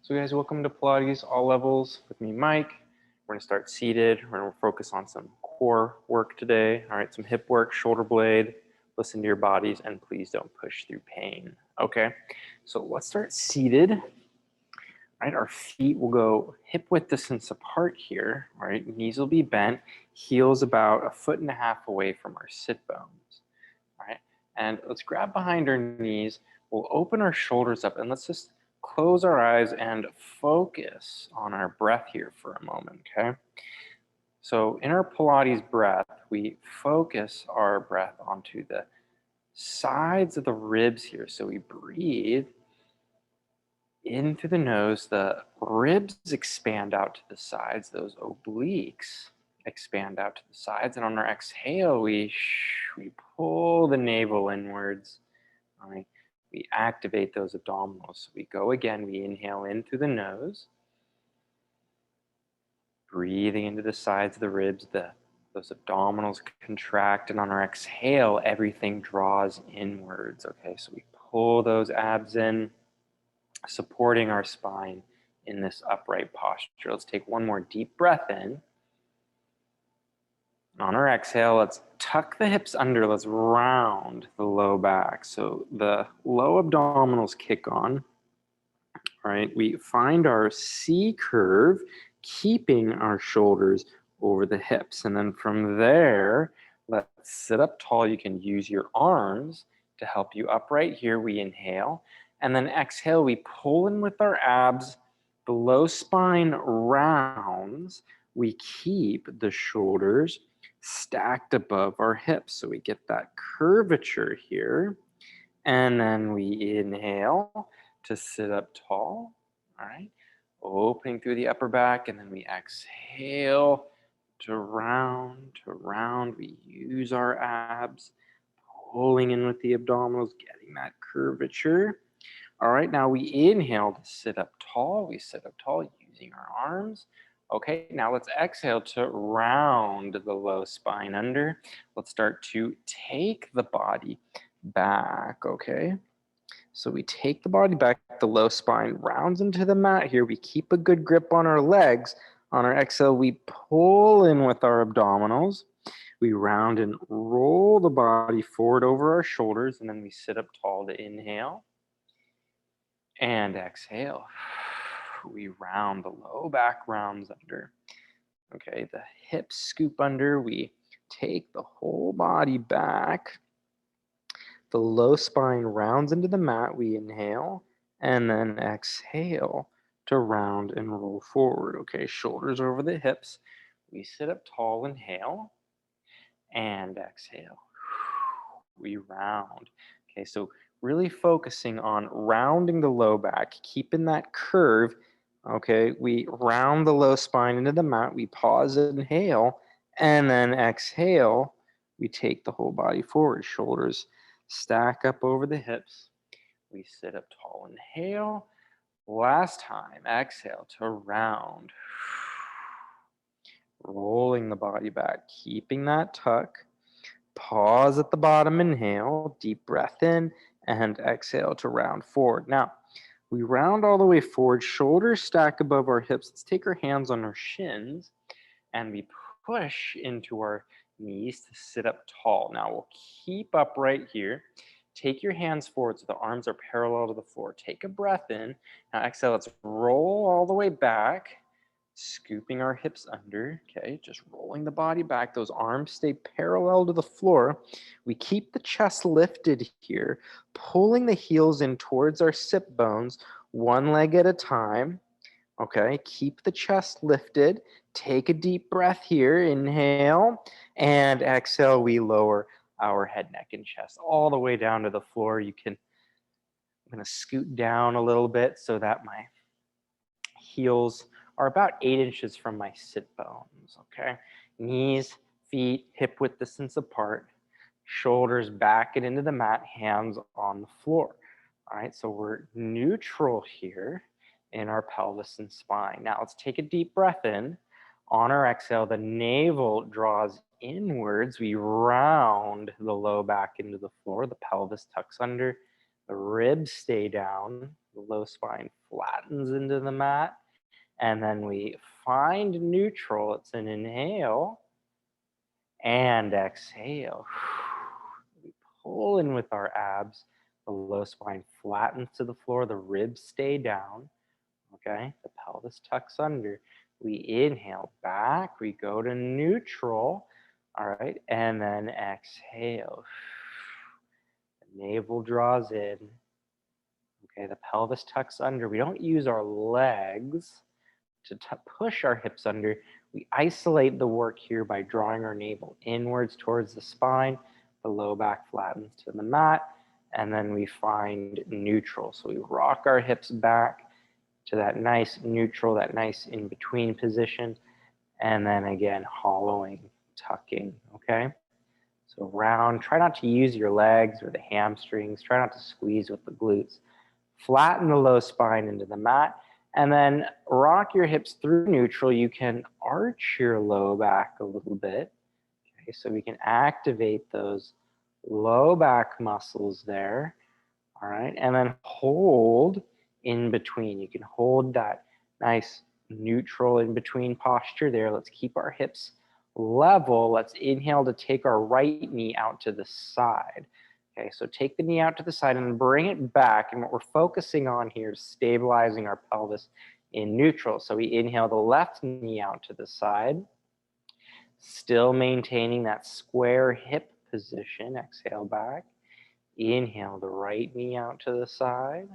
So guys, welcome to Pilates All Levels with me, Mike. We're gonna start seated. We're gonna focus on some core work today. All right, some hip work, shoulder blade. Listen to your bodies and please don't push through pain. Okay, so let's start seated. All right, our feet will go hip width distance apart here. All right, knees will be bent, heels about 1.5 feet away from our sit bones. All right, and let's grab behind our knees. We'll open our shoulders up and let's just close our eyes and focus on our breath here for a moment, okay? So in our Pilates breath, we focus our breath onto the sides of the ribs here. So we breathe in through the nose, the ribs expand out to the sides, those obliques expand out to the sides, and on our exhale, we pull the navel inwards. All right. We activate those abdominals. So we go again, we inhale in through the nose, breathing into the sides of the ribs, those abdominals contract, and on our exhale, everything draws inwards. Okay, so we pull those abs in, supporting our spine in this upright posture. Let's take one more deep breath in. On our exhale, let's tuck the hips under. Let's round the low back. So the low abdominals kick on. All right, we find our C curve, keeping our shoulders over the hips. And then from there, let's sit up tall. You can use your arms to help you upright here. We inhale. And then exhale, we pull in with our abs. The low spine rounds. We keep the shoulders stacked above our hips. So we get that curvature here. And then we inhale to sit up tall. All right. Opening through the upper back. And then we exhale to round, to round. We use our abs, pulling in with the abdominals, getting that curvature. All right, now we inhale to sit up tall. We sit up tall using our arms. Okay, now let's exhale to round the low spine under. Let's start to take the body back, okay? So we take the body back, the low spine rounds into the mat here. We keep a good grip on our legs. On our exhale, we pull in with our abdominals. We round and roll the body forward over our shoulders, and then we sit up tall to inhale. And exhale. We round, the low back rounds under. Okay, the hips scoop under. We take the whole body back. The low spine rounds into the mat. We inhale and then exhale to round and roll forward. Okay, shoulders over the hips. We sit up tall, inhale and exhale. We round. Okay, so really focusing on rounding the low back, keeping that curve. Okay, we round the low spine into the mat. We pause, inhale, and then exhale. We take the whole body forward. Shoulders stack up over the hips. We sit up tall, inhale. Last time, exhale to round. Rolling the body back, keeping that tuck. Pause at the bottom, inhale, deep breath in, and exhale to round forward. Now, we round all the way forward, shoulders stack above our hips. Let's take our hands on our shins, and we push into our knees to sit up tall. Now, we'll keep upright here. Take your hands forward so the arms are parallel to the floor. Take a breath in. Now, exhale, let's roll all the way back. Scooping our hips under, okay, just rolling the body back. Those arms stay parallel to the floor. We keep the chest lifted here, pulling the heels in towards our sit bones, one leg at a time, okay? Keep the chest lifted. Take a deep breath here, inhale, and exhale, we lower our head, neck, and chest all the way down to the floor. I'm gonna scoot down a little bit so that my heels are about 8 inches from my sit bones, okay? Knees, feet, hip width distance apart, shoulders back and into the mat, hands on the floor. All right, so we're neutral here in our pelvis and spine. Now let's take a deep breath in. On our exhale, the navel draws inwards. We round the low back into the floor. The pelvis tucks under. The ribs stay down. The low spine flattens into the mat. And then we find neutral. It's an inhale and exhale. We pull in with our abs. The low spine flattens to the floor. The ribs stay down. Okay, the pelvis tucks under. We inhale back. We go to neutral. All right, and then exhale. The navel draws in. Okay, the pelvis tucks under. We don't use our legs to push our hips under. We isolate the work here by drawing our navel inwards towards the spine. The low back flattens to the mat, and then we find neutral. So we rock our hips back to that nice neutral, that nice in-between position, and then again, hollowing, tucking, okay? So round, try not to use your legs or the hamstrings, try not to squeeze with the glutes. Flatten the low spine into the mat, and then rock your hips through neutral. You can arch your low back a little bit, okay? So we can activate those low back muscles there, all right? And then hold in between. You can hold that nice neutral in between posture there. Let's keep our hips level. Let's inhale to take our right knee out to the side. Okay, so take the knee out to the side and bring it back. And what we're focusing on here is stabilizing our pelvis in neutral. So we inhale the left knee out to the side, still maintaining that square hip position. Exhale back. Inhale the right knee out to the side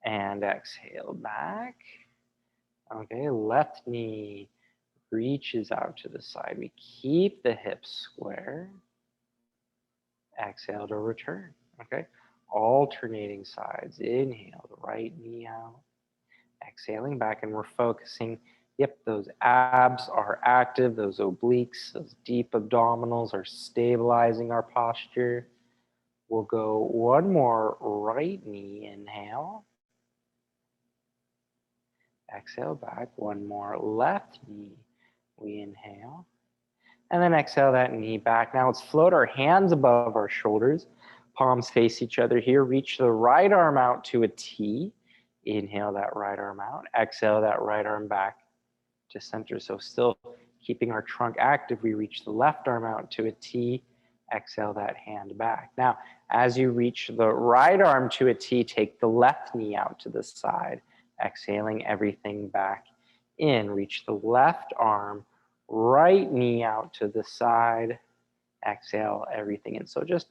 and exhale back. Okay, left knee reaches out to the side. We keep the hips square. Exhale to return. Okay, alternating sides. Inhale the right knee out. Exhaling back, and we're focusing. Yep, those abs are active. Those obliques, those deep abdominals are stabilizing our posture. We'll go one more right knee, inhale. Exhale back, one more left knee, we inhale. And then exhale that knee back. Now let's float our hands above our shoulders. Palms face each other here. Reach the right arm out to a T. Inhale that right arm out. Exhale that right arm back to center. So still keeping our trunk active, we reach the left arm out to a T. Exhale that hand back. Now, as you reach the right arm to a T, take the left knee out to the side. Exhaling everything back in. Reach the left arm, right knee out to the side. Exhale everything in. So just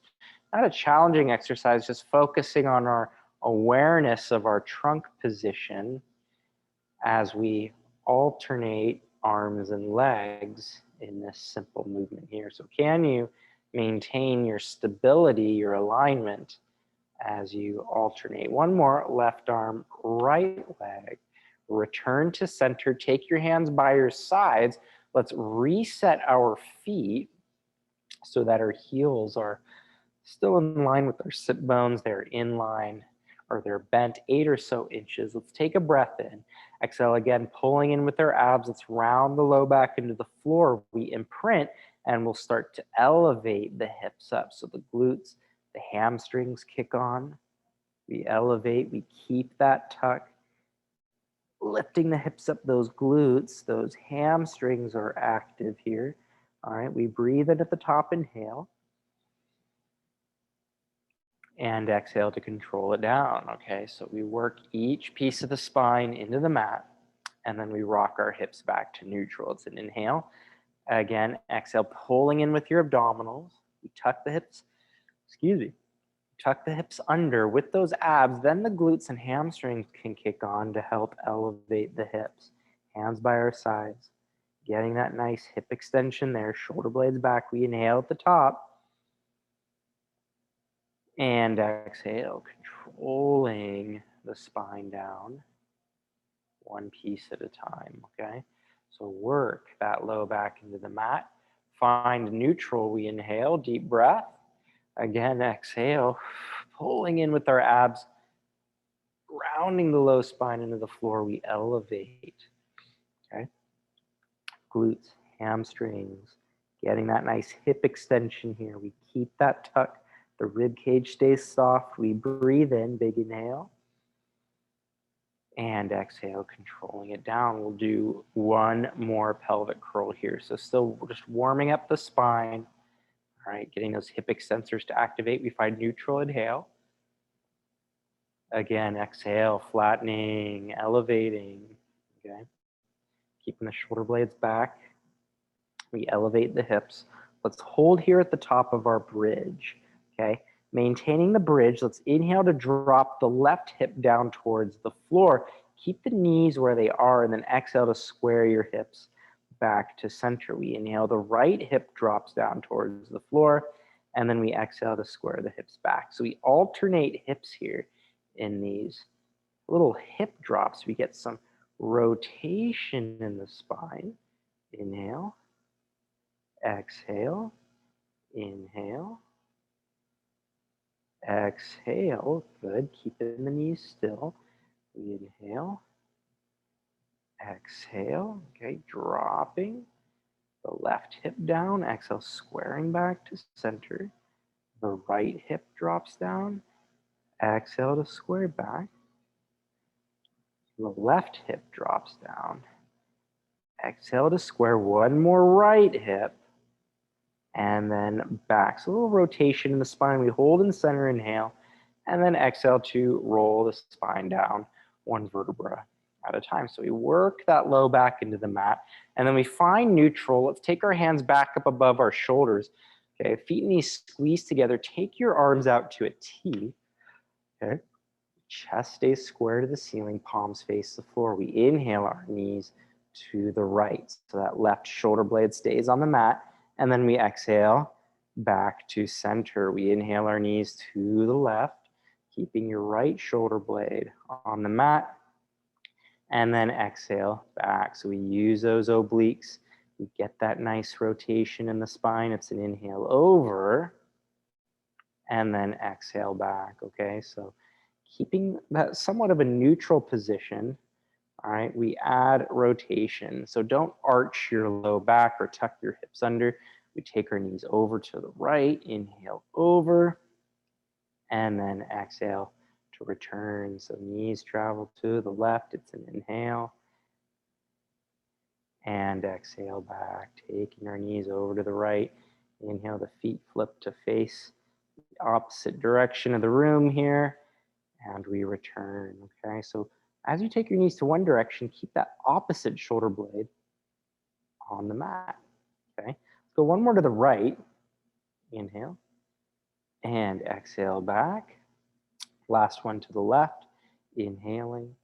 not a challenging exercise, just focusing on our awareness of our trunk position as we alternate arms and legs in this simple movement here. So can you maintain your stability, your alignment as you alternate? One more, left arm, right leg. Return to center. Take your hands by your sides. Let's reset our feet so that our heels are still in line with our sit bones. They're in line, or they're bent 8 or so inches. Let's take a breath in. Exhale again, pulling in with our abs. Let's round the low back into the floor. We imprint, and we'll start to elevate the hips up. So the glutes, the hamstrings kick on. We elevate, we keep that tuck. Lifting the hips up, those glutes, those hamstrings are active here. All right, we breathe in at the top, inhale. And exhale to control it down, okay? So we work each piece of the spine into the mat, and then we rock our hips back to neutral. It's an inhale. Again, exhale, pulling in with your abdominals. We tuck the hips, tuck the hips under with those abs. Then the glutes and hamstrings can kick on to help elevate the hips. Hands by our sides, getting that nice hip extension there. Shoulder blades back. We inhale at the top. And exhale, controlling the spine down, one piece at a time, okay? So work that low back into the mat. Find neutral, we inhale, deep breath. Again, exhale, pulling in with our abs, rounding the low spine into the floor, we elevate, okay? Glutes, hamstrings, getting that nice hip extension here. We keep that tuck. The rib cage stays soft. We breathe in, big inhale. And exhale, controlling it down. We'll do one more pelvic curl here. So still just warming up the spine. All right, getting those hip extensors to activate. We find neutral, inhale. Again, exhale, flattening, elevating. Okay, keeping the shoulder blades back. We elevate the hips. Let's hold here at the top of our bridge. Okay, maintaining the bridge. Let's inhale to drop the left hip down towards the floor. Keep the knees where they are, and then exhale to square your hips back to center. We inhale, the right hip drops down towards the floor, and then we exhale to square the hips back. So we alternate hips here in these little hip drops. We get some rotation in the spine. Inhale, exhale, inhale, exhale. Good. Keeping the knees still. We inhale, exhale. Okay, dropping the left hip down. Exhale, squaring back to center. The right hip drops down. Exhale to square back. The left hip drops down. Exhale to square. One more right hip. And then back. So a little rotation in the spine. We hold in center, inhale, and then exhale to roll the spine down one vertebra at a time. So we work that low back into the mat, and then we find neutral. Let's take our hands back up above our shoulders. Okay, feet and knees squeeze together. Take your arms out to a T. Okay, chest stays square to the ceiling, palms face the floor. We inhale our knees to the right. So that left shoulder blade stays on the mat. And then we exhale back to center. We inhale our knees to the left, keeping your right shoulder blade on the mat. And then exhale back. So we use those obliques. We get that nice rotation in the spine. It's an inhale over and then exhale back. Okay, so keeping that somewhat of a neutral position. All right, we add rotation. So don't arch your low back or tuck your hips under. We take our knees over to the right, inhale over, and then exhale to return. So knees travel to the left, it's an inhale, and exhale back, taking our knees over to the right. Inhale, the feet flip to face the opposite direction of the room here, and we return, okay? So as you take your knees to one direction, keep that opposite shoulder blade on the mat, okay? Let's go one more to the right. Inhale and exhale back. Last one to the left, inhaling.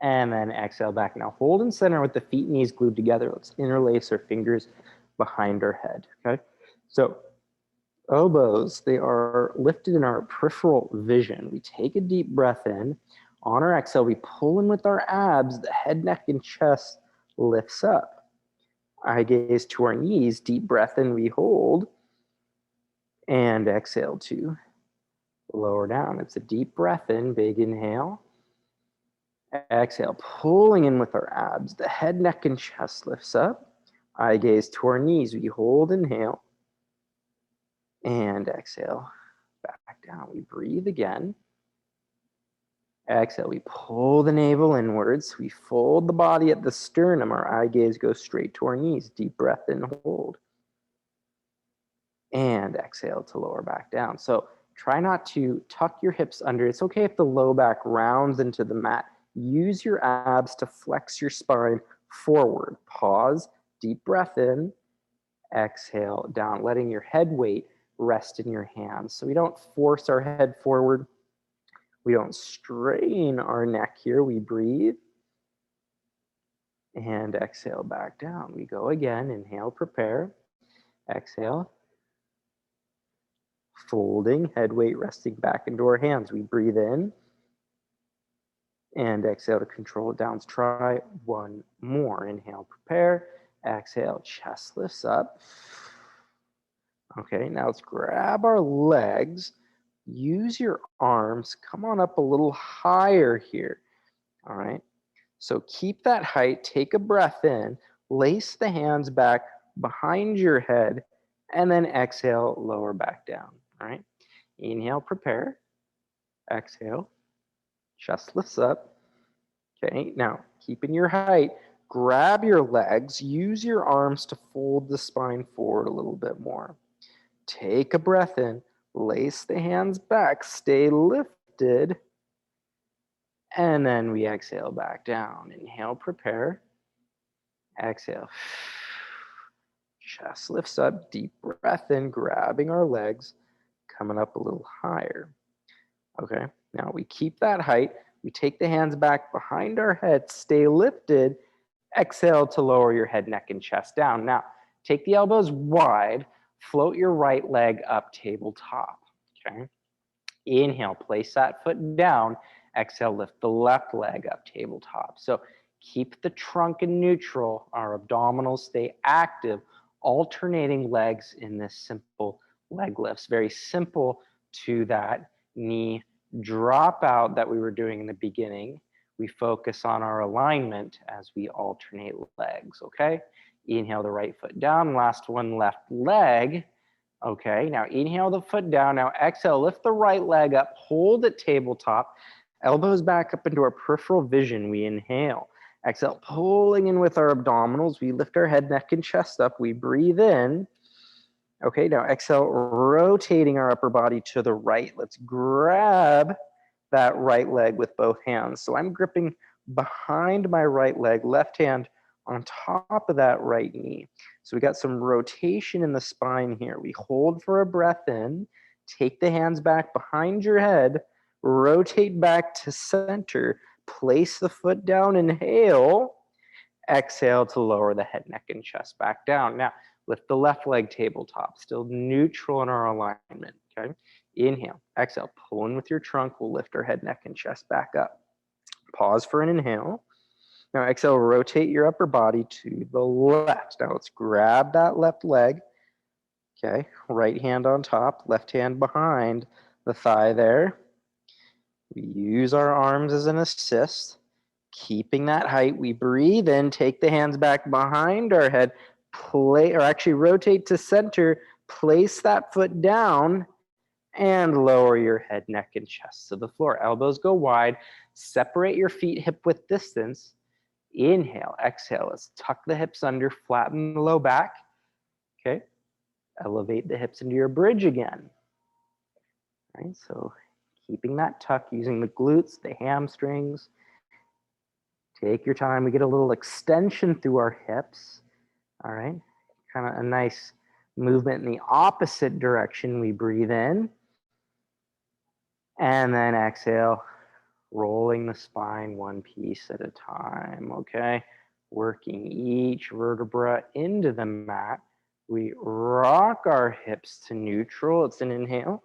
And then exhale back. Now hold in center with the feet and knees glued together. Let's interlace our fingers behind our head, okay? So elbows, they are lifted in our peripheral vision. We take a deep breath in. On our exhale, we pull in with our abs. The head, neck, and chest lifts up. Eye gaze to our knees. Deep breath in, we hold. And exhale to lower down. It's a deep breath in, big inhale. Exhale, pulling in with our abs. The head, neck, and chest lifts up. Eye gaze to our knees. We hold, inhale. And exhale, back down. We breathe again. Exhale, we pull the navel inwards. We fold the body at the sternum. Our eye gaze goes straight to our knees. Deep breath in, hold. And exhale to lower back down. So try not to tuck your hips under. It's okay if the low back rounds into the mat. Use your abs to flex your spine forward. Pause, deep breath in, exhale down, letting your head weight rest in your hands. So we don't force our head forward. We don't strain our neck here. We breathe and exhale back down. We go again. Inhale, prepare. Exhale. Folding, head weight resting back into our hands. We breathe in and exhale to control it down. Let's try one more. Inhale, prepare. Exhale, chest lifts up. Okay, now let's grab our legs. Use your arms. Come on up a little higher here. All right. So keep that height. Take a breath in. Lace the hands back behind your head. And then exhale, lower back down. All right. Inhale, prepare. Exhale. Chest lifts up. Okay, now keeping your height, grab your legs, use your arms to fold the spine forward a little bit more. Take a breath in, lace the hands back, stay lifted, and then we exhale back down. Inhale, prepare. Exhale. Chest lifts up, deep breath in, grabbing our legs, coming up a little higher. Okay, now we keep that height. We take the hands back behind our head, stay lifted. Exhale to lower your head, neck, and chest down. Now, take the elbows wide, float your right leg up tabletop. Okay, inhale, place that foot down. Exhale, lift the left leg up tabletop. So keep the trunk in neutral. Our abdominals stay active, alternating legs in this simple leg lifts. Very simple to that knee drop out that we were doing in the beginning. We focus on our alignment as we alternate legs, okay? Inhale the right foot down, last one, left leg. Okay, now inhale the foot down. Now exhale, lift the right leg up, hold it tabletop, elbows back up into our peripheral vision. We inhale. Exhale, pulling in with our abdominals. We lift our head, neck, and chest up. We breathe in. Okay, now exhale, rotating our upper body to the right. Let's grab that right leg with both hands. So I'm gripping behind my right leg, left hand on top of that right knee. So we got some rotation in the spine here. We hold for a breath in, take the hands back behind your head, rotate back to center, place the foot down, inhale, exhale to lower the head, neck, and chest back down. Now, lift the left leg tabletop, still neutral in our alignment, okay? Inhale, exhale, pull in with your trunk. We'll lift our head, neck, and chest back up. Pause for an inhale. Now exhale, rotate your upper body to the left. Now let's grab that left leg. Okay, right hand on top, left hand behind the thigh there. We use our arms as an assist. Keeping that height, we breathe in, take the hands back behind our head, rotate to center, place that foot down, and lower your head, neck, and chest to the floor. Elbows go wide, separate your feet hip width distance. Inhale, exhale, let's tuck the hips under, flatten the low back. Okay, elevate the hips into your bridge again. All right, so keeping that tuck, using the glutes, the hamstrings. Take your time, we get a little extension through our hips. All right, kind of a nice movement in the opposite direction. We breathe in, and then exhale, rolling the spine one piece at a time, okay? Working each vertebra into the mat. We rock our hips to neutral. It's an inhale.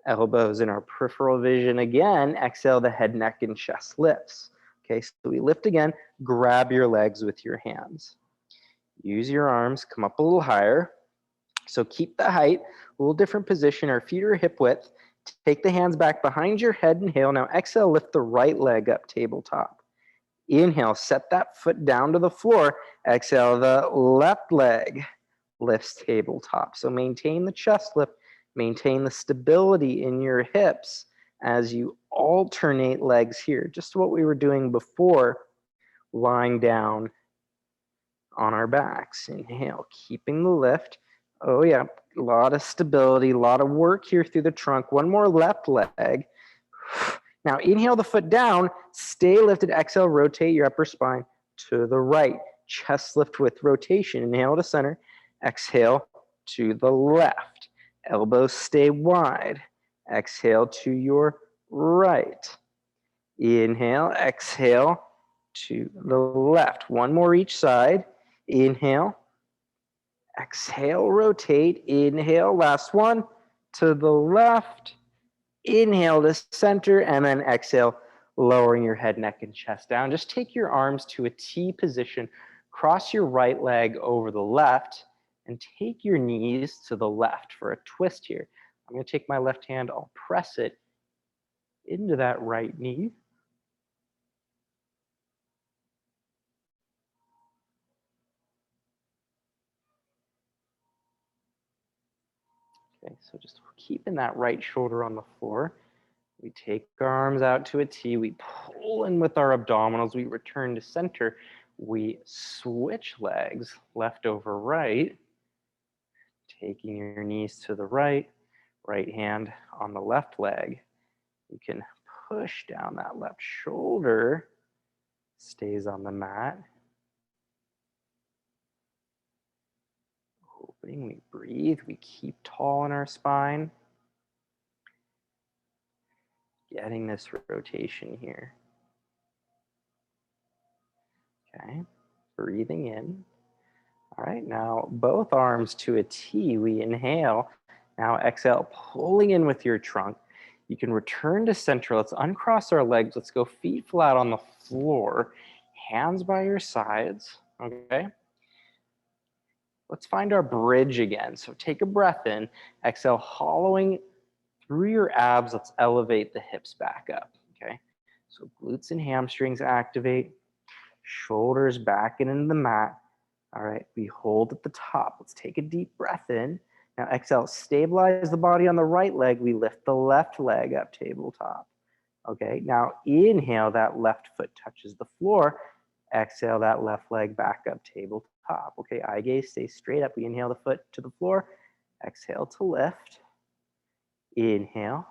Elbows in our peripheral vision again. Exhale, the head, neck, and chest lifts. Okay, so we lift again. Grab your legs with your hands. Use your arms, come up a little higher. So keep the height, a little different position. Our feet are hip width. Take the hands back behind your head, inhale. Now exhale, lift the right leg up tabletop. Inhale, set that foot down to the floor. Exhale, the left leg lifts tabletop. So maintain the chest lift, maintain the stability in your hips as you alternate legs here. Just what we were doing before, lying down on our backs. Inhale, keeping the lift. Oh yeah, a lot of stability, a lot of work here through the trunk. One more left leg. Now inhale the foot down, stay lifted, exhale, rotate your upper spine to the right. Chest lift with rotation. Inhale to center, exhale to the left. Elbows stay wide. Exhale to your right. Inhale, exhale to the left. One more each side. Inhale, exhale, rotate. Inhale, last one to the left. Inhale to center, and then exhale, lowering your head, neck, and chest down. Just take your arms to a T position. Cross your right leg over the left, and take your knees to the left for a twist here. I'm going to take my left hand, I'll press it into that right knee. Okay, so just keeping that right shoulder on the floor. We take our arms out to a T. We pull in with our abdominals. We return to center. We switch legs, left over right, taking your knees to the right, right hand on the left leg. You can push down that left shoulder, stays on the mat. Opening, we breathe, we keep tall in our spine. Getting this rotation here. Okay, breathing in. All right, now both arms to a T. We inhale. Now exhale, pulling in with your trunk. You can return to center. Let's uncross our legs. Let's go feet flat on the floor. Hands by your sides, okay? Let's find our bridge again. So take a breath in. Exhale, hollowing through your abs. Let's elevate the hips back up, okay? So glutes and hamstrings activate. Shoulders back and into the mat. All right, we hold at the top. Let's take a deep breath in. Now exhale, stabilize the body on the right leg. We lift the left leg up, tabletop. Okay, now inhale, that left foot touches the floor. Exhale, that left leg back up, tabletop. Okay, eye gaze, stay straight up. We inhale the foot to the floor. Exhale to lift. Inhale.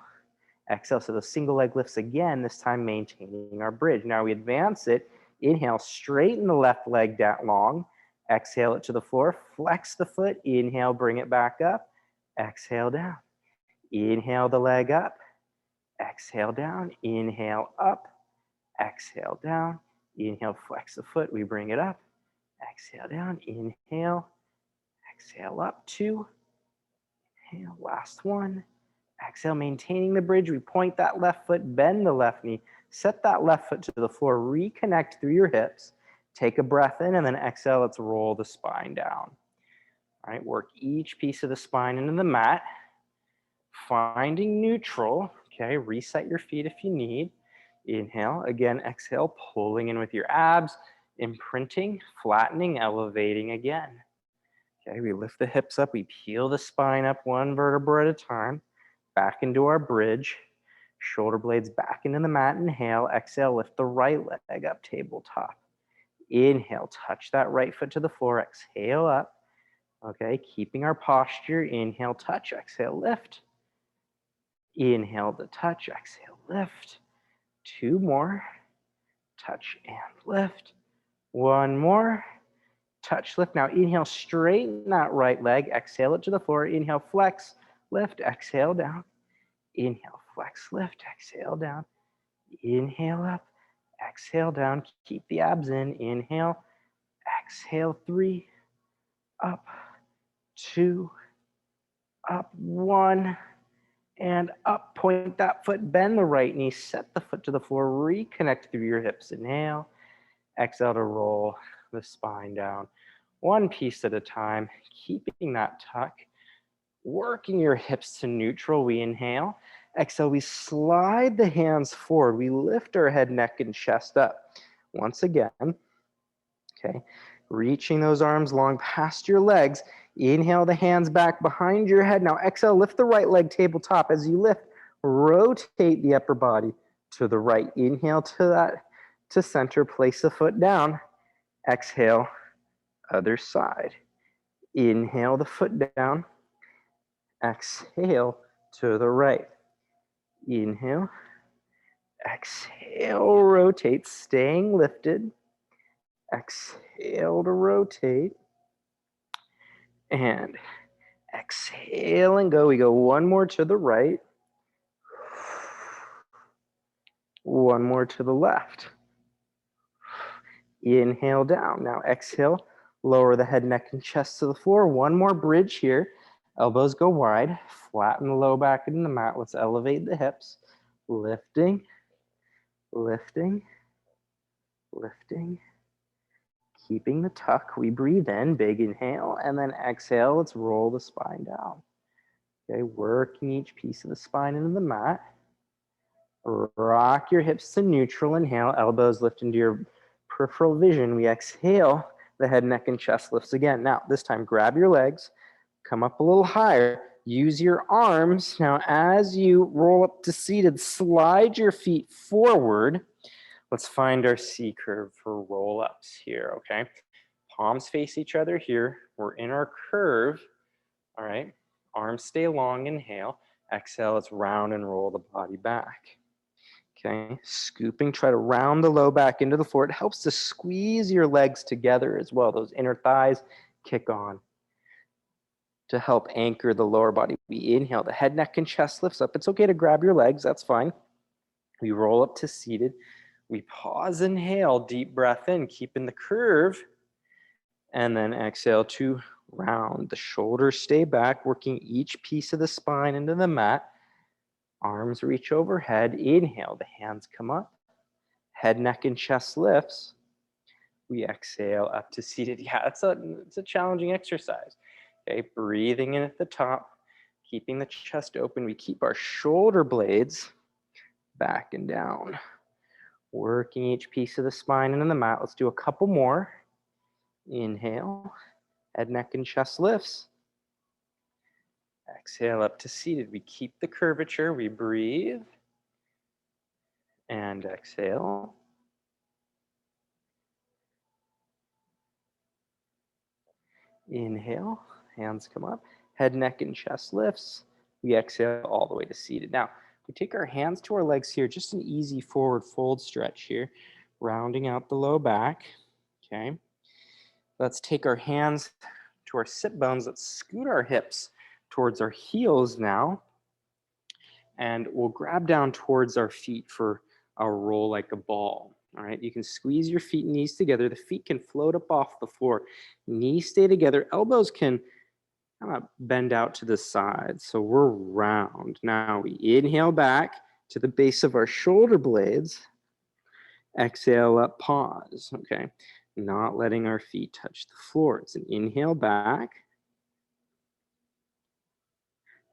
Exhale, so the single leg lifts again, this time maintaining our bridge. Now we advance it. Inhale, straighten the left leg down long. Exhale it to the floor, flex the foot. Inhale, bring it back up. Exhale down. Inhale the leg up. Exhale down. Inhale up. Exhale down. Inhale, flex the foot. We bring it up. Exhale down. Inhale. Exhale up. 2. Inhale, last 1. Exhale, maintaining the bridge. We point that left foot, bend the left knee, set that left foot to the floor, reconnect through your hips. Take a breath in and then exhale. Let's roll the spine down. All right, work each piece of the spine into the mat. Finding neutral, okay, reset your feet if you need. Inhale, again, exhale, pulling in with your abs, imprinting, flattening, elevating again. Okay, we lift the hips up, we peel the spine up 1 vertebra at a time. Back into our bridge, shoulder blades back into the mat. Inhale, exhale, lift the right leg up, tabletop. Inhale, touch that right foot to the floor, exhale up. Okay, keeping our posture. Inhale, touch, exhale, lift. Inhale to touch, exhale, lift. 2 more, touch and lift. 1 more, touch, lift. Now inhale, straighten that right leg, exhale it to the floor. Inhale, flex, lift, exhale down. Inhale, flex, lift, exhale down. Inhale up, exhale down. Keep the abs in. Inhale, exhale, 3, up, 2, up, 1, and up. Point that foot, bend the right knee, set the foot to the floor, reconnect through your hips. Inhale, exhale to roll the spine down. 1 piece at a time, keeping that tuck. Working your hips to neutral, we inhale. Exhale, we slide the hands forward. We lift our head, neck, and chest up. Once again, okay, reaching those arms long past your legs. Inhale the hands back behind your head. Now exhale, lift the right leg tabletop. As you lift, rotate the upper body to the right. Inhale to center, place the foot down. Exhale, other side. Inhale the foot down. Exhale to the right. Inhale. Exhale, rotate, staying lifted. Exhale to rotate. And exhale and go. We go 1 more to the right. 1 more to the left. Inhale down. Now exhale, lower the head, neck, and chest to the floor. 1 more bridge here. Elbows go wide. Flatten the low back into the mat. Let's elevate the hips. Lifting, lifting, lifting. Keeping the tuck. We breathe in, big inhale, and then exhale. Let's roll the spine down. Okay, working each piece of the spine into the mat. Rock your hips to neutral. Inhale, elbows lift into your peripheral vision. We exhale, the head, neck, and chest lifts again. Now, this time, grab your legs, come up a little higher, Use your arms. Now, as you roll up to seated, slide your feet forward. Let's find our C curve for roll-ups here, okay? Palms face each other here. We're in our curve, all right? Arms stay long, inhale. Exhale, let's round and roll the body back. Okay, scooping, try to round the low back into the floor. It helps to squeeze your legs together as well. Those inner thighs kick on to help anchor the lower body. We inhale, the head, neck, and chest lifts up. It's okay to grab your legs, that's fine. We roll up to seated. We pause, inhale, deep breath in, keeping the curve. And then exhale to round. The shoulders stay back, working each piece of the spine into the mat. Arms reach overhead. Inhale, the hands come up. Head, neck, and chest lifts. We exhale up to seated. Yeah, it's a challenging exercise. Okay, breathing in at the top, keeping the chest open. We keep our shoulder blades back and down. Working each piece of the spine into the mat. Let's do a couple more. Inhale, head, neck, and chest lifts. Exhale up to seated. We keep the curvature. We breathe. And exhale. Inhale, hands come up. Head, neck, and chest lifts. We exhale all the way to seated. Now, we take our hands to our legs here. Just an easy forward fold stretch here. Rounding out the low back. Okay. Let's take our hands to our sit bones. Let's scoot our hips towards our heels now. And we'll grab down towards our feet for a roll like a ball. All right, you can squeeze your feet and knees together. The feet can float up off the floor. Knees stay together. Elbows can kind of bend out to the side. So we're round. Now we inhale back to the base of our shoulder blades. Exhale up, pause. Okay, not letting our feet touch the floor. It's an inhale back.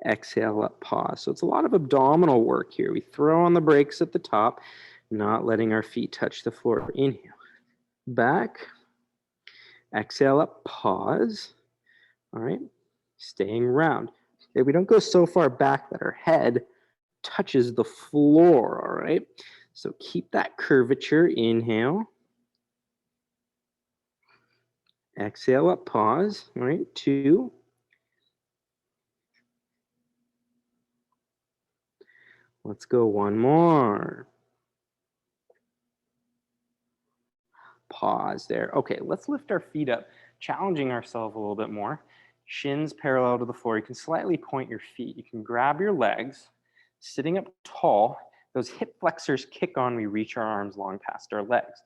Exhale up, pause. So it's a lot of abdominal work here. We throw on the brakes at the top, not letting our feet touch the floor. Inhale, back. Exhale up, pause. All right, staying round. Okay, we don't go so far back that our head touches the floor, all right? So keep that curvature. Inhale. Exhale up, pause. All right, 2. Let's go one more. Pause there. Okay, let's lift our feet up, challenging ourselves a little bit more. Shins parallel to the floor. You can slightly point your feet. You can grab your legs, sitting up tall. Those hip flexors kick on. We reach our arms long past our legs.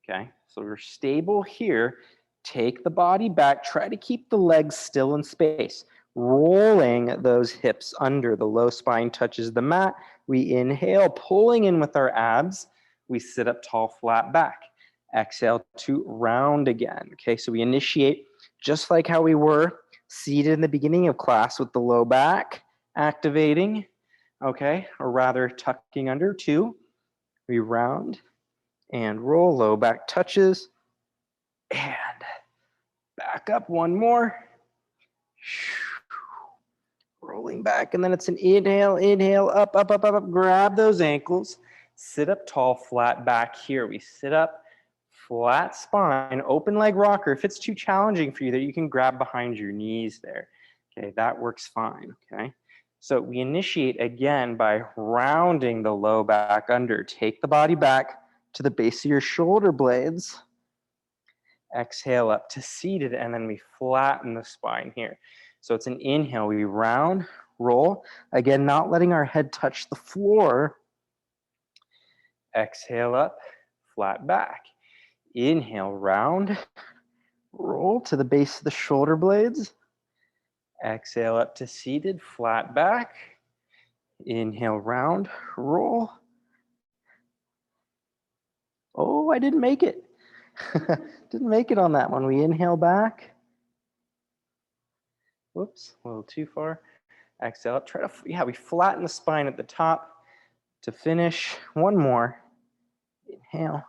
Okay, so we're stable here. Take the body back. Try to keep the legs still in space. Rolling those hips under. The low spine touches the mat. We inhale, pulling in with our abs. We sit up tall, flat back. Exhale to round again. Okay, so we initiate just like how we were seated in the beginning of class with the low back activating, okay, or rather tucking under. 2. We round and roll. Low back touches and back up. One more. Rolling back, and then it's an inhale, inhale, up, up, up, up, up. Grab those ankles. Sit up tall, flat back here. We sit up, flat spine, open leg rocker. If it's too challenging for you there, you can grab behind your knees there. Okay, that works fine, okay? So we initiate again by rounding the low back under. Take the body back to the base of your shoulder blades. Exhale up to seated, and then we flatten the spine here. So it's an inhale, we round, roll. Again, not letting our head touch the floor. Exhale up, flat back. Inhale, round, roll to the base of the shoulder blades. Exhale up to seated, flat back. Inhale, round, roll. Oh, I didn't make it. Didn't make it on that one. We inhale back. Whoops, a little too far. Exhale up. Try to, we flatten the spine at the top to finish. One more. Inhale.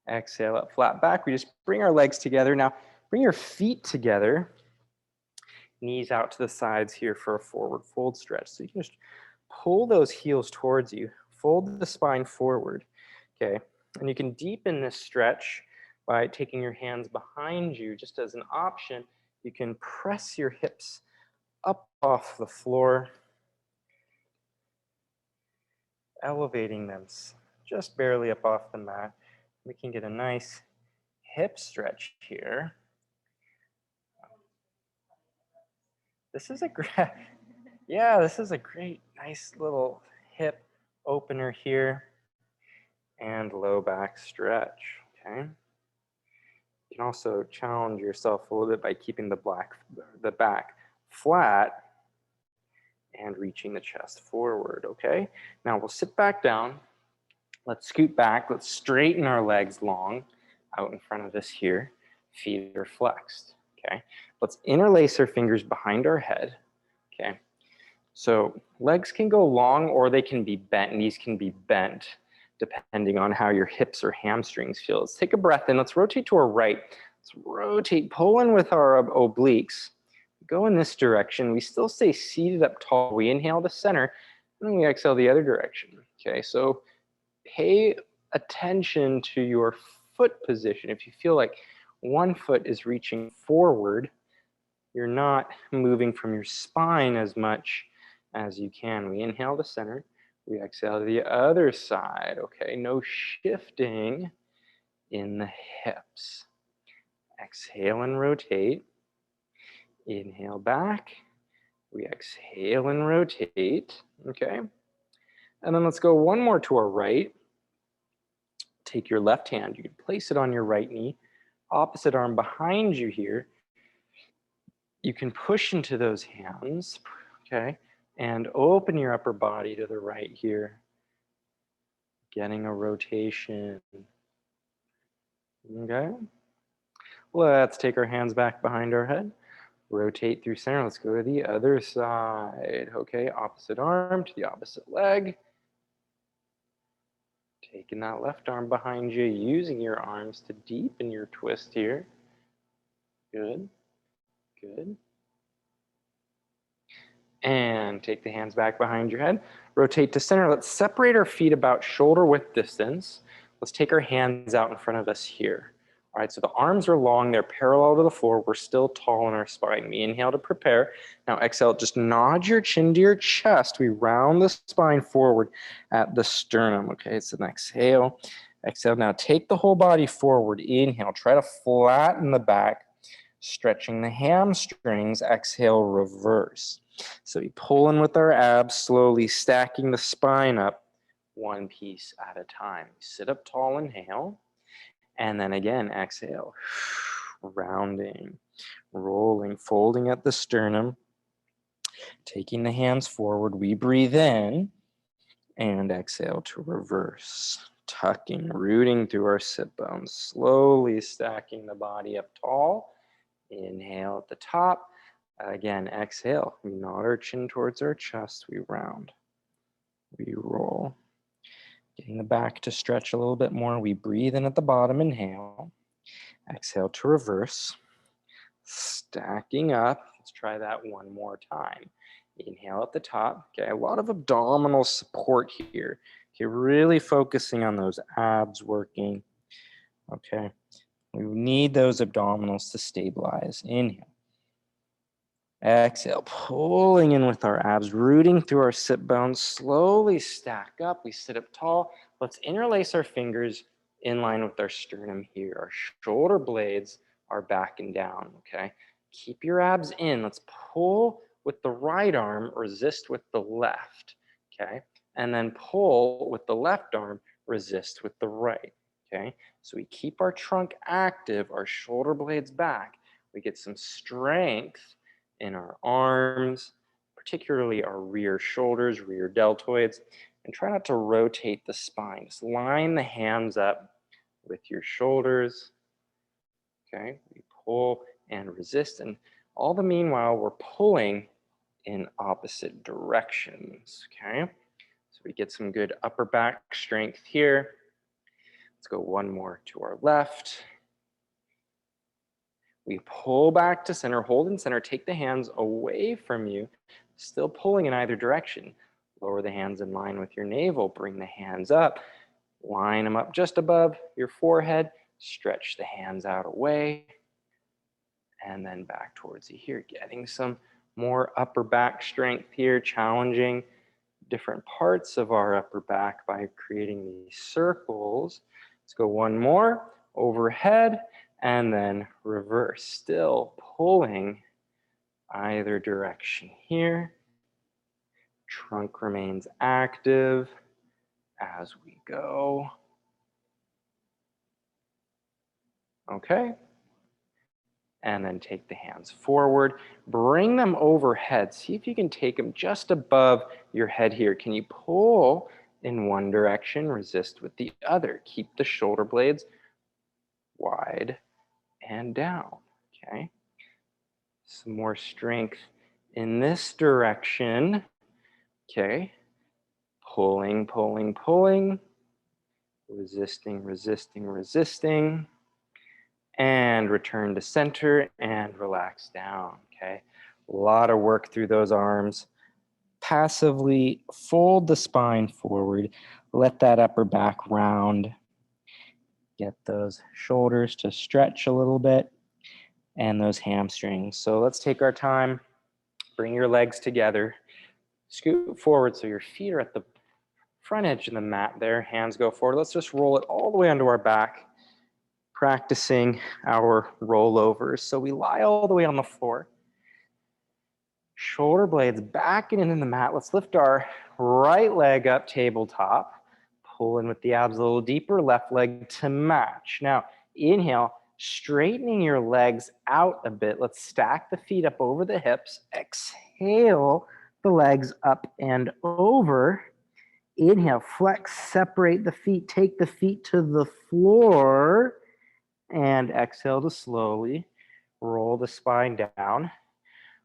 Exhale up, flat back. We just bring our legs together. Now, bring your feet together. Knees out to the sides here for a forward fold stretch. So you can just pull those heels towards you, fold the spine forward, okay? And you can deepen this stretch by taking your hands behind you just as an option. You can press your hips up off the floor, elevating them just barely up off the mat. We can get a nice hip stretch here. This is a great, yeah, this is a great, nice little hip opener here and low back stretch, okay? You can also challenge yourself a little bit by keeping the back flat and reaching the chest forward, okay? Now we'll sit back down. Let's scoot back. Let's straighten our legs long out in front of us here. Feet are flexed, okay? Let's interlace our fingers behind our head, okay? So legs can go long or they can be bent. Knees can be bent depending on how your hips or hamstrings feel. Let's take a breath in. Let's rotate to our right. Let's rotate, pull in with our obliques. Go in this direction. We still stay seated up tall. We inhale the center, and then we exhale the other direction. Okay, so pay attention to your foot position. If you feel like one foot is reaching forward, you're not moving from your spine as much as you can. We inhale the center. We exhale to the other side. Okay, no shifting in the hips. Exhale and rotate. Inhale back. We exhale and rotate. Okay. And then let's go one more to our right. Take your left hand. You can place it on your right knee. Opposite arm behind you here. You can push into those hands. Okay. And open your upper body to the right here. Getting a rotation. Okay. Let's take our hands back behind our head. Rotate through center. Let's go to the other side. Okay, opposite arm to the opposite leg. Taking that left arm behind you, using your arms to deepen your twist here. Good, good. And take the hands back behind your head. Rotate to center. Let's separate our feet about shoulder width distance. Let's take our hands out in front of us here. All right, so the arms are long, they're parallel to the floor. We're still tall in our spine. We inhale to prepare. Now exhale, just nod your chin to your chest. We round the spine forward at the sternum. Okay, so an exhale. Exhale, now take the whole body forward. Inhale, try to flatten the back, stretching the hamstrings. Exhale, reverse. So we pull in with our abs, slowly stacking the spine up one piece at a time. Sit up tall, inhale. And then again, exhale, rounding, rolling, folding at the sternum, taking the hands forward. We breathe in and exhale to reverse, tucking, rooting through our sit bones, slowly stacking the body up tall. Inhale at the top. Again, exhale. We nod our chin towards our chest. We round. We roll. Getting the back to stretch a little bit more. We breathe in at the bottom. Inhale. Exhale to reverse. Stacking up. Let's try that one more time. Inhale at the top. Okay, a lot of abdominal support here. Okay, really focusing on those abs working. Okay, we need those abdominals to stabilize. Inhale. Exhale, pulling in with our abs, rooting through our sit bones, slowly stack up. We sit up tall. Let's interlace our fingers in line with our sternum here. Our shoulder blades are back and down, okay? Keep your abs in. Let's pull with the right arm, resist with the left, okay? And then pull with the left arm, resist with the right, okay? So we keep our trunk active, our shoulder blades back. We get some strength in our arms, particularly our rear shoulders, rear deltoids, and try not to rotate the spine. Just line the hands up with your shoulders. Okay, we pull and resist, and all the meanwhile, we're pulling in opposite directions. Okay, so we get some good upper back strength here. Let's go one more to our left. We pull back to center, hold in center, take the hands away from you, still pulling in either direction. Lower the hands in line with your navel, bring the hands up, line them up just above your forehead, stretch the hands out away, and then back towards you here, getting some more upper back strength here, challenging different parts of our upper back by creating these circles. Let's go one more, overhead, and then reverse, still pulling either direction here. Trunk remains active as we go. Okay. And then take the hands forward, bring them overhead. See if you can take them just above your head here. Can you pull in one direction, resist with the other? Keep the shoulder blades wide and down, okay? Some more strength in this direction, okay? Pulling, pulling, pulling, resisting, resisting, resisting. And return to center and relax down, okay? A lot of work through those arms. Passively fold the spine forward. Let that upper back round. Get those shoulders to stretch a little bit and those hamstrings. So let's take our time. Bring your legs together. Scoot forward so your feet are at the front edge of the mat there. Hands go forward. Let's just roll it all the way onto our back. Practicing our rollovers. So we lie all the way on the floor. Shoulder blades back and into the mat. Let's lift our right leg up tabletop. Pull in with the abs a little deeper. Left leg to match. Now, inhale, straightening your legs out a bit. Let's stack the feet up over the hips. Exhale, the legs up and over. Inhale, flex, separate the feet. Take the feet to the floor. And exhale to slowly roll the spine down,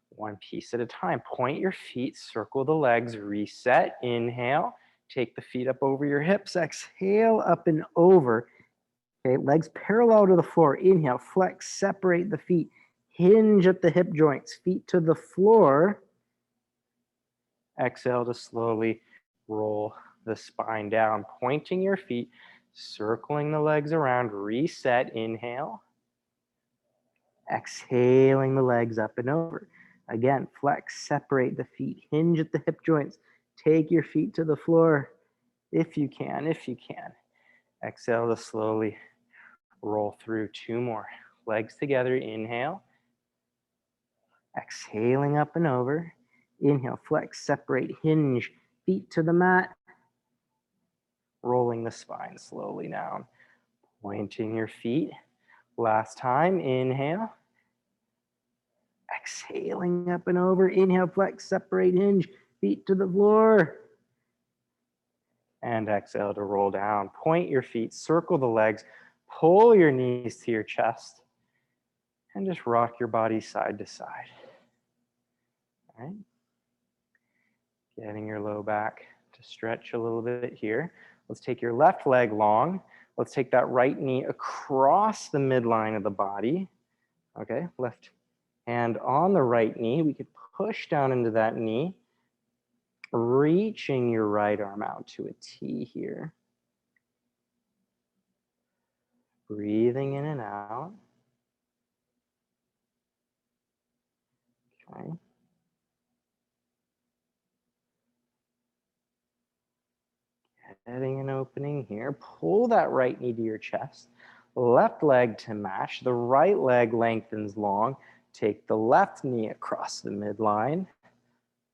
one piece at a time. Point your feet, circle the legs, reset, inhale, take the feet up over your hips, exhale, up and over. Okay, legs parallel to the floor, inhale, flex, separate the feet, hinge at the hip joints, feet to the floor. Exhale to slowly roll the spine down, pointing your feet, circling the legs around, reset, inhale. Exhaling the legs up and over. Again, flex, separate the feet, hinge at the hip joints. Take your feet to the floor if you can, Exhale to slowly roll through two more. Legs together, inhale. Exhaling up and over. Inhale, flex, separate, hinge, feet to the mat. Rolling the spine slowly down. Pointing your feet. Last time, inhale. Exhaling up and over. Inhale, flex, separate, hinge, feet to the floor. And exhale to roll down. Point your feet, circle the legs, pull your knees to your chest, and just rock your body side to side. All right. Getting your low back to stretch a little bit here. Let's take your left leg long. Let's take that right knee across the midline of the body. Okay, left hand on the right knee. We could push down into that knee, reaching your right arm out to a T here. Breathing in and out. Okay. Getting an opening here. Pull that right knee to your chest. Left leg to match. The right leg lengthens long. Take the left knee across the midline.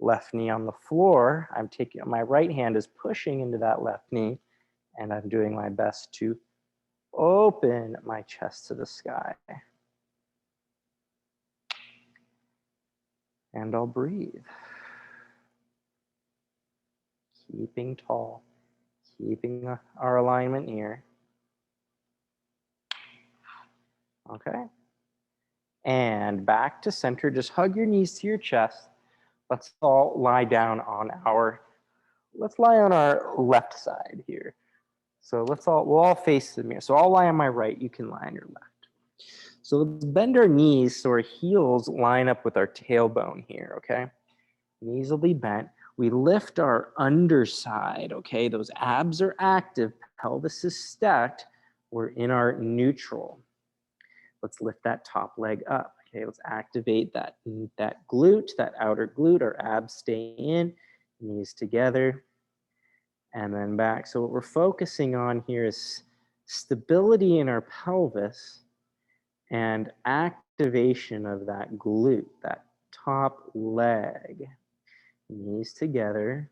Left knee on the floor. I'm taking, my right hand is pushing into that left knee, and I'm doing my best to open my chest to the sky. And I'll breathe. Keeping tall, keeping our alignment here. Okay. And back to center. Just hug your knees to your chest. Let's all lie down on let's lie on our left side here. So we'll all face the mirror. So I'll lie on my right, you can lie on your left. So let's bend our knees so our heels line up with our tailbone here, okay? Knees will be bent. We lift our underside, okay? Those abs are active, pelvis is stacked. We're in our neutral. Let's lift that top leg up, okay? Let's activate that glute, that outer glute. Our abs stay in, knees together, and then back. So what we're focusing on here is stability in our pelvis and activation of that glute, that top leg. Knees together,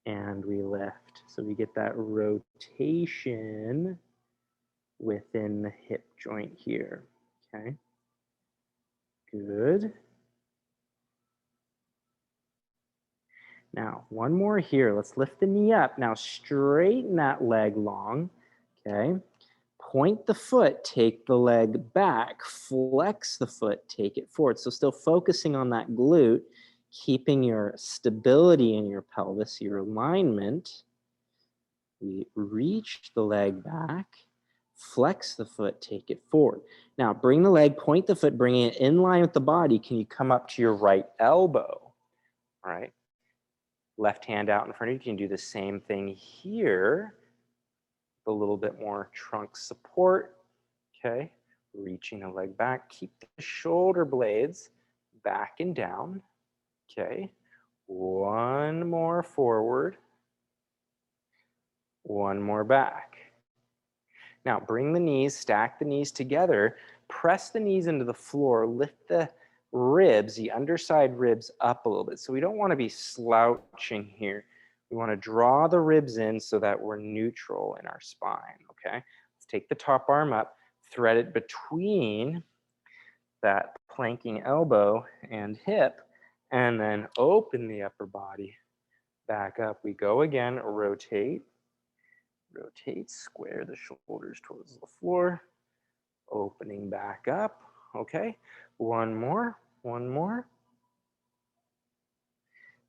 and we lift. So we get that rotation within the hip joint here, okay? Good. Now, one more here. Let's lift the knee up. Now, straighten that leg long, okay? Point the foot, take the leg back, flex the foot, take it forward. So still focusing on that glute, keeping your stability in your pelvis, your alignment. We reach the leg back, flex the foot, take it forward. Now bring the leg, point the foot, bring it in line with the body. Can you come up to your right elbow? All right. Left hand out in front of you. You can do the same thing here. A little bit more trunk support. Okay. Reaching the leg back. Keep the shoulder blades back and down. Okay. One more forward. One more back. Now bring the knees, stack the knees together, press the knees into the floor, lift the ribs, the underside ribs up a little bit. So we don't want to be slouching here. We want to draw the ribs in so that we're neutral in our spine, okay? Let's take the top arm up, thread it between that planking elbow and hip, and then open the upper body back up. We go again, rotate. Rotate, square the shoulders towards the floor, opening back up, okay? One more,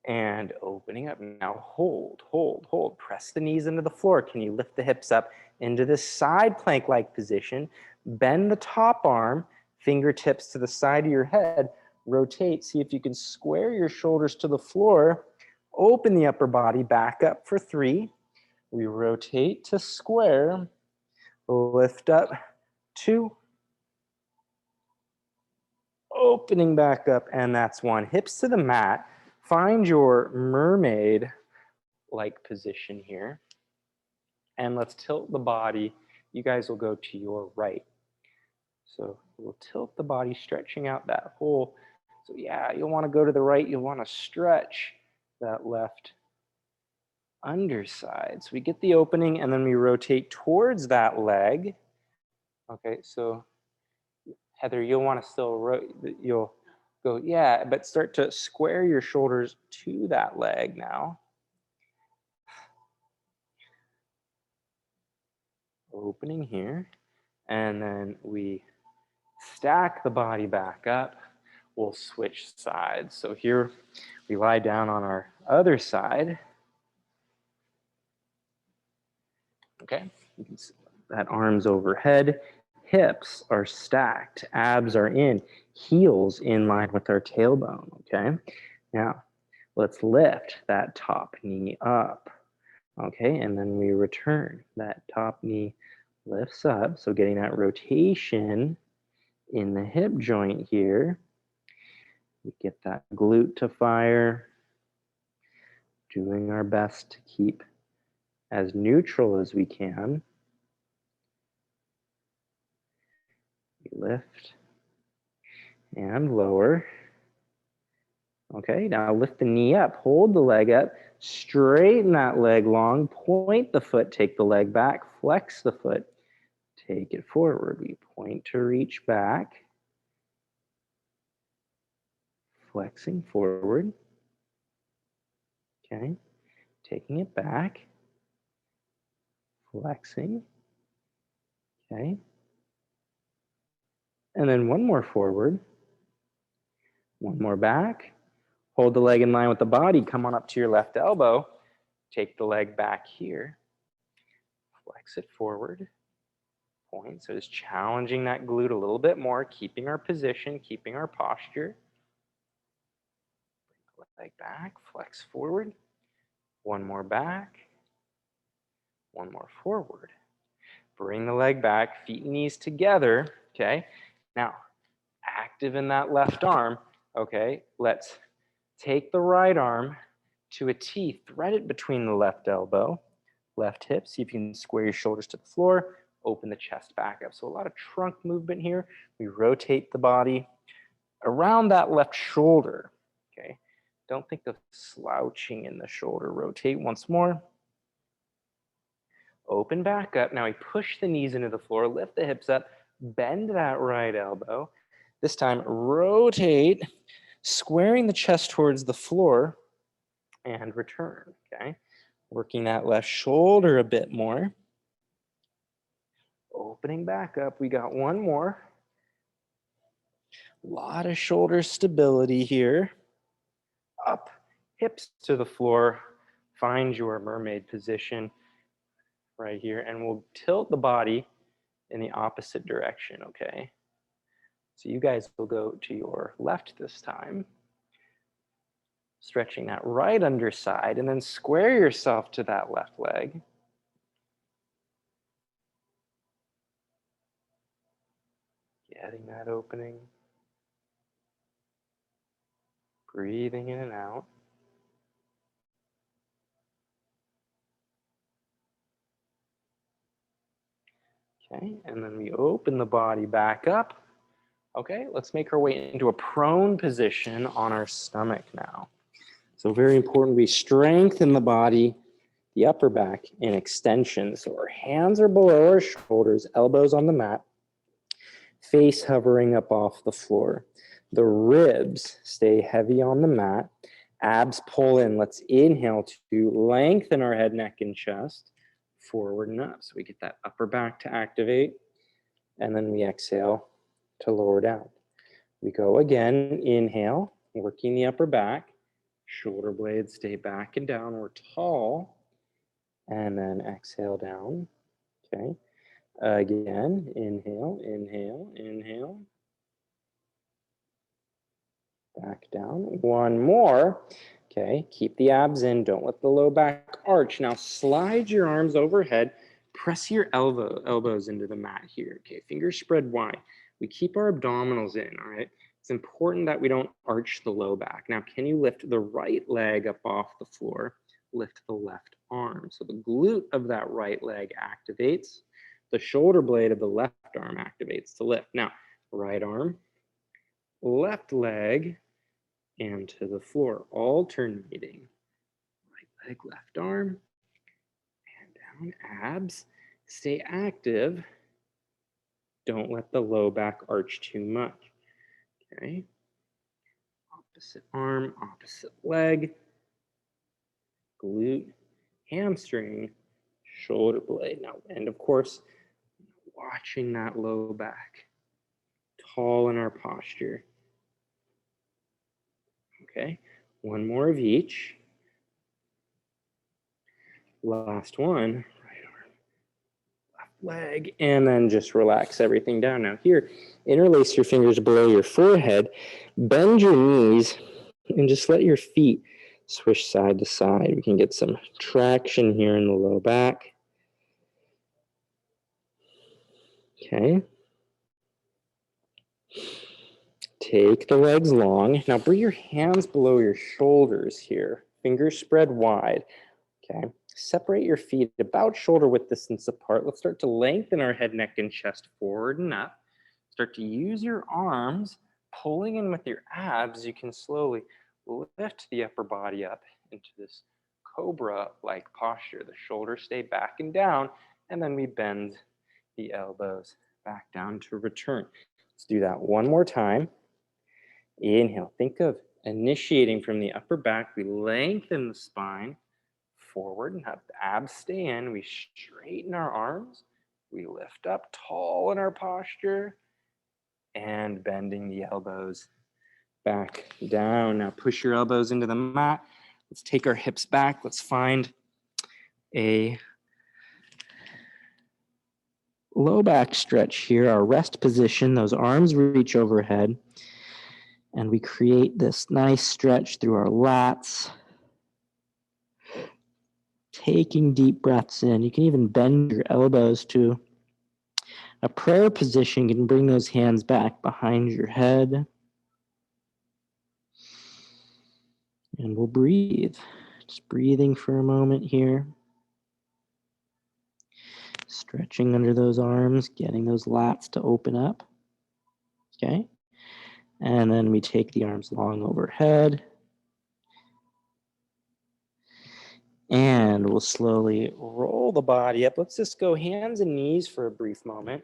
and opening up. Now hold, hold, hold. Press the knees into the floor. Can you lift the hips up into this side plank-like position? Bend the top arm, fingertips to the side of your head, rotate, see if you can square your shoulders to the floor, open the upper body back up for 3. We rotate to square, lift up, 2, opening back up, and that's 1. Hips to the mat. Find your mermaid-like position here, and let's tilt the body. You guys will go to your right. So we'll tilt the body, stretching out that whole. So yeah, you'll want to go to the right. You'll want to stretch that left underside. So we get the opening and then we rotate towards that leg. Okay, so Heather, you'll want to still, you'll go, yeah, but start to square your shoulders to that leg now. Opening here, and then we stack the body back up. We'll switch sides. So here we lie down on our other side. Okay, you can see that arms overhead, hips are stacked, abs are in, heels in line with our tailbone, okay? Now, let's lift that top knee up, okay? And then we return. That top knee lifts up, so getting that rotation in the hip joint here. We get that glute to fire, doing our best to keep as neutral as we can. We lift and lower. Okay, now lift the knee up, hold the leg up, straighten that leg long, point the foot, take the leg back, flex the foot, take it forward. We point to reach back, flexing forward. Okay, taking it back, flexing. Okay, and then one more forward, one more back. Hold the leg in line with the body. Come on up to your left elbow. Take the leg back here. Flex it forward. point. So just challenging that glute a little bit more, keeping our position, keeping our posture. Leg back, flex forward. One more back. One more forward. Bring the leg back, feet and knees together, okay? Now, active in that left arm, okay? Let's take the right arm to a T, thread it between the left elbow, left hip. See if you can square your shoulders to the floor, open the chest back up. So a lot of trunk movement here. We rotate the body around that left shoulder, okay? Don't think of slouching in the shoulder. Rotate once more. Open back up. Now we push the knees into the floor, lift the hips up, bend that right elbow. This time, rotate, squaring the chest towards the floor, and return, okay? Working that left shoulder a bit more. Opening back up. We got one more. A lot of shoulder stability here. Up, hips to the floor. Find your mermaid position right here, and we'll tilt the body in the opposite direction, okay? So you guys will go to your left this time, stretching that right underside, and then square yourself to that left leg. Getting that opening. Breathing in and out. Okay, and then we open the body back up. Okay, let's make our way into a prone position on our stomach now. So very important, we strengthen the body, the upper back in extension. So our hands are below our shoulders, elbows on the mat, face hovering up off the floor. The ribs stay heavy on the mat, abs pull in. Let's inhale to lengthen our head, neck, and chest, forward and up. So we get that upper back to activate, and then we exhale to lower down. We go again, inhale, working the upper back, shoulder blades stay back and down, we're tall, and then exhale down, okay? Again, inhale, inhale, inhale. Back down, one more. Okay, keep the abs in, don't let the low back arch. Now slide your arms overhead, press your elbows into the mat here, okay? Fingers spread wide. We keep our abdominals in, all right? It's important that we don't arch the low back. Now, can you lift the right leg up off the floor? Lift the left arm. So the glute of that right leg activates. The shoulder blade of the left arm activates to lift. Now, right arm, left leg, and to the floor, alternating. Right leg, left arm, and down, abs. Stay active. Don't let the low back arch too much. Okay. Opposite arm, opposite leg, glute, hamstring, shoulder blade. Now, and of course, watching that low back, tall in our posture. Okay, one more of each. Last one, right arm, left leg, and then just relax everything down. Now here, interlace your fingers below your forehead, bend your knees, and just let your feet swish side to side. We can get some traction here in the low back. Okay. Take the legs long. Now bring your hands below your shoulders here. Fingers spread wide. Okay. Separate your feet about shoulder width distance apart. Let's start to lengthen our head, neck, and chest forward and up. Start to use your arms, pulling in with your abs. You can slowly lift the upper body up into this cobra-like posture. The shoulders stay back and down, and then we bend the elbows back down to return. Let's do that one more time. Inhale, think of initiating from the upper back. We lengthen the spine forward and have the abs stay in. We straighten our arms. We lift up tall in our posture and bending the elbows back down. Now push your elbows into the mat. Let's take our hips back. Let's find a low back stretch here, our rest position. Those arms reach overhead, and we create this nice stretch through our lats. Taking deep breaths in. You can even bend your elbows to a prayer position. You can bring those hands back behind your head. And we'll breathe. Just breathing for a moment here. Stretching under those arms, getting those lats to open up. Okay. And then we take the arms long overhead. And we'll slowly roll the body up. Let's just go hands and knees for a brief moment.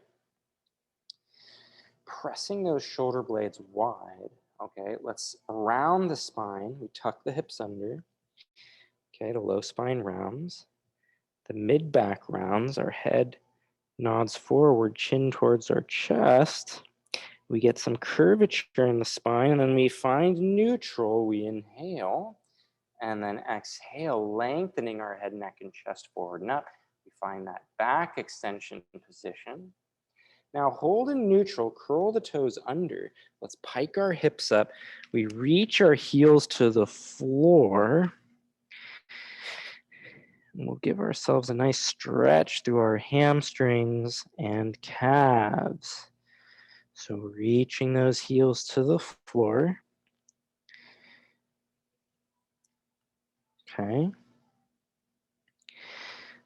Pressing those shoulder blades wide. Okay, let's round the spine. We tuck the hips under. Okay, the low spine rounds. The mid back rounds. Our head nods forward, chin towards our chest. We get some curvature in the spine, and then we find neutral. We inhale, and then exhale, lengthening our head, neck, and chest forward and up. We find that back extension position. Now hold in neutral, curl the toes under. Let's pike our hips up. We reach our heels to the floor. And we'll give ourselves a nice stretch through our hamstrings and calves. So reaching those heels to the floor. Okay.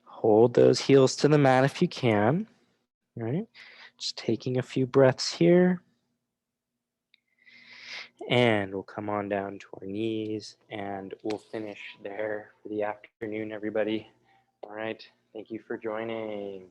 Hold those heels to the mat if you can. All right. Just taking a few breaths here. And we'll come on down to our knees and we'll finish there for the afternoon, everybody. All right. Thank you for joining.